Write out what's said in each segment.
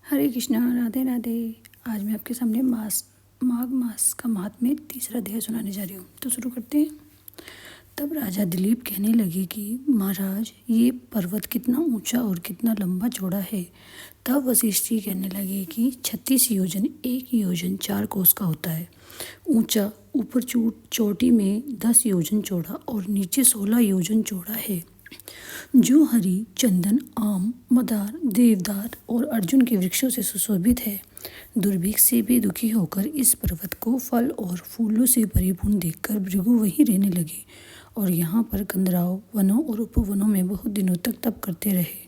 हरे कृष्णा, राधे राधे। आज मैं आपके सामने माघ मास का महात्म्य तीसरा अध्याय सुनाने जा रही हूँ। तो शुरू करते हैं। तब राजा दिलीप कहने लगे कि महाराज, ये पर्वत कितना ऊंचा और कितना लंबा चौड़ा है। तब वशिष्ठ जी कहने लगे कि 36 योजन, 1 योजन 4 कोस का होता है। ऊंचा ऊपर चोटी में 10 योजन चौड़ा और नीचे 16 योजन चौड़ा है, जो हरी, चंदन, आम, मदार, देवदार और अर्जुन के वृक्षों से सुशोभित है। दुर्भिक्ष से भी दुखी होकर इस पर्वत को फल और फूलों से परिपूर्ण देखकर भृगु वहीं रहने लगे और यहाँ पर कंदराओं, वनों और उपवनों में बहुत दिनों तक तप करते रहे।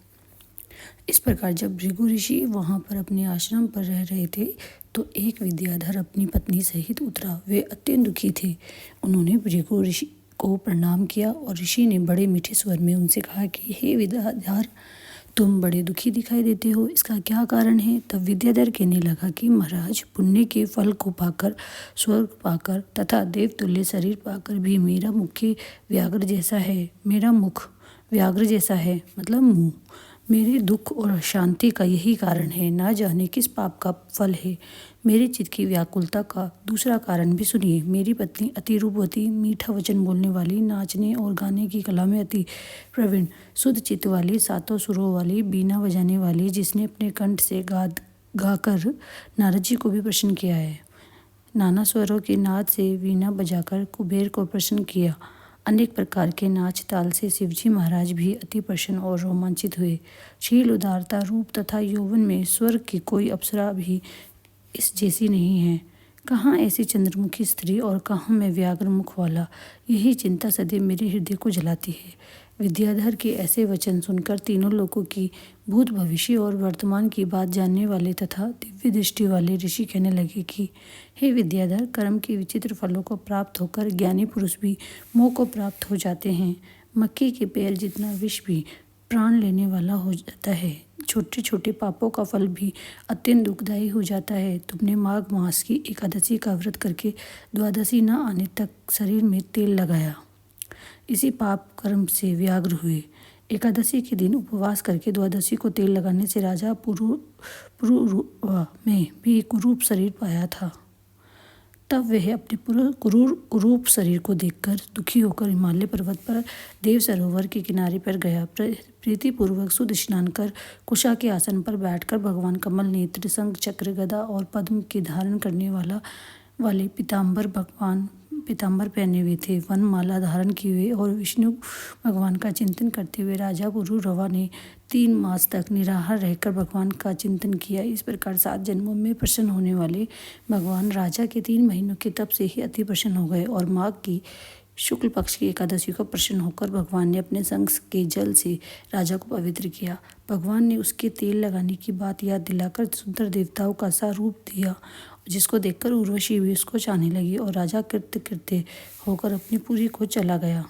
इस प्रकार जब भृगु ऋषि वहाँ पर अपने आश्रम पर रह रहे थे तो एक विद्याधर अपनी पत्नी सहित उतरा। वे अत्यंत दुखी थे। उन्होंने भृगु ऋषि को प्रणाम किया और ऋषि ने बड़े मीठे स्वर में उनसे कहा कि हे विद्याधर, तुम बड़े दुखी दिखाई देते हो, इसका क्या कारण है। तब विद्याधर कहने लगा कि महाराज, पुण्य के फल को पाकर, स्वर्ग पाकर तथा देवतुल्य शरीर पाकर भी मेरा मुख व्याघ्र जैसा है, मतलब मुँह। मेरे दुख और शांति का यही कारण है। ना जाने किस पाप का फल है। मेरे चित्त की व्याकुलता का दूसरा कारण भी सुनिए। मेरी पत्नी अति रूपवती, मीठा वचन बोलने वाली, नाचने और गाने की कला में अति प्रवीण, शुद्ध चित्त वाली, 7 सुरों वाली, बीना बजाने वाली, जिसने अपने कंठ से गाकर नारद जी को भी प्रसन्न किया है। नाना स्वरों के नाद से वीणा बजाकर कुबेर को प्रसन्न किया। अनेक प्रकार के नाच ताल से शिवजी महाराज भी अति प्रसन्न और रोमांचित हुए। शील, उदारता, रूप तथा यौवन में स्वर्ग की कोई अप्सरा भी इस जैसी नहीं है। कहाँ ऐसी चंद्रमुखी स्त्री और कहाँ मैं व्याघ्र मुख वाला। यही चिंता सदैव मेरे हृदय को जलाती है। विद्याधर के ऐसे वचन सुनकर तीनों लोगों की भूत, भविष्य और वर्तमान की बात जानने वाले तथा दिव्य दृष्टि वाले ऋषि कहने लगे कि हे विद्याधर, कर्म के विचित्र फलों को प्राप्त होकर ज्ञानी पुरुष भी मोह को प्राप्त हो जाते हैं। मक्खी के पैर जितना विष भी प्राण लेने वाला हो जाता है। छोटे छोटे पापों का फल भी अत्यंत दुखदायी हो जाता है। तुमने माघ मास की एकादशी का व्रत करके द्वादशी न आने तक शरीर में तेल लगाया, इसी पाप कर्म से व्याघ्र हुए। एकादशी के दिन उपवास करके द्वादशी को तेल लगाने से राजा पुरुरवा में भी कुरूप शरीर पाया था। तब वह अपने कुरूप शरीर को देखकर दुखी होकर हिमालय पर्वत पर देव सरोवर के किनारे पर गया। प्रीतिपूर्वक शुद्ध स्नान कर कुशा के आसन पर बैठकर भगवान कमल नेत्र, शंख, चक्र, गदा और पद्म के धारण करने वाले पीताम्बर पहने हुए थे, वन माला धारण किए हुए और विष्णु भगवान का चिंतन करते हुए राजा पुरुरवा ने 3 मास तक निराहार रहकर भगवान का चिंतन किया। इस प्रकार 7 जन्मों में प्रसन्न होने वाले भगवान राजा के 3 महीनों के तप से ही अति प्रसन्न हो गए और माघ की शुक्ल पक्ष की एकादशी को प्रसन्न होकर भगवान ने अपने शंख के जल से राजा को पवित्र किया। भगवान ने उसके तेल लगाने की बात याद दिलाकर सुंदर देवताओं का सा रूप दिया, जिसको देखकर उर्वशी भी उसको चाहने लगी और राजा कृत्य होकर अपनी पुरी को चला गया।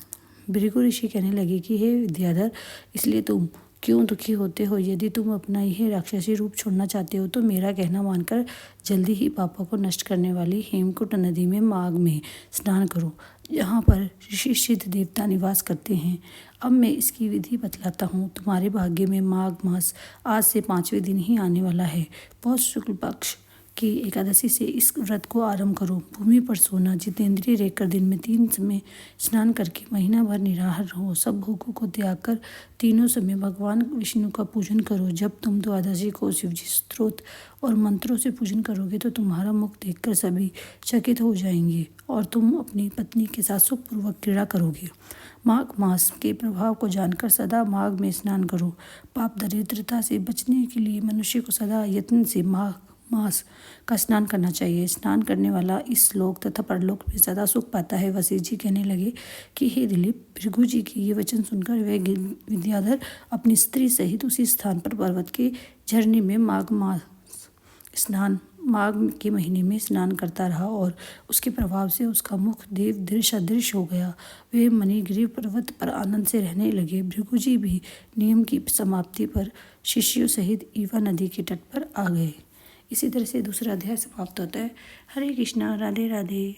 भृगु ऋषि कहने लगे कि हे विद्याधर, इसलिए तुम क्यों दुखी होते हो। यदि तुम अपना यह राक्षसी रूप छोड़ना चाहते हो तो मेरा कहना मानकर जल्दी ही पापों को नष्ट करने वाली हेमकुंड नदी में माघ में स्नान करो, जहाँ पर ऋषि सिद्ध देवता निवास करते हैं। अब मैं इसकी विधि बतलाता हूँ। तुम्हारे भाग्य में माघ मास आज से 5वें दिन ही आने वाला है। पौष शुक्ल पक्ष की एकादशी से इस व्रत को आरंभ करो। भूमि पर सोना, जितेंद्रिय रहकर दिन में 3 समय स्नान करके महीना भर निराहार रहो। सब भोगों को त्याग कर तीनों समय भगवान विष्णु का पूजन करो। जब तुम द्वादशी को शिवजी स्तोत्र और मंत्रों से पूजन करोगे तो तुम्हारा मुख देखकर सभी चकित हो जाएंगे और तुम अपनी पत्नी के साथ सुखपूर्वक क्रीड़ा करोगे। माघ मास के प्रभाव को जानकर सदा माघ में स्नान करो। पाप दरिद्रता से बचने के लिए मनुष्य को सदा यत्न से माघ मास का स्नान करना चाहिए। स्नान करने वाला इस लोक तथा परलोक में सदा सुख पाता है। वशिष्ठ जी कहने लगे कि हे दिलीप, भृगु जी के ये वचन सुनकर वह विद्याधर अपनी स्त्री सहित उसी स्थान पर पर्वत के झरने में माघ के महीने में स्नान करता रहा और उसके प्रभाव से उसका मुख देव सदृश हो गया। वे मणिगिरि पर्वत पर आनंद से रहने लगे। भृगु जी भी नियम की समाप्ति पर शिष्यों सहित ईवा नदी के तट पर आ गए। इसी तरह से दूसरा अध्याय समाप्त होता है। हरे कृष्णा, राधे राधे।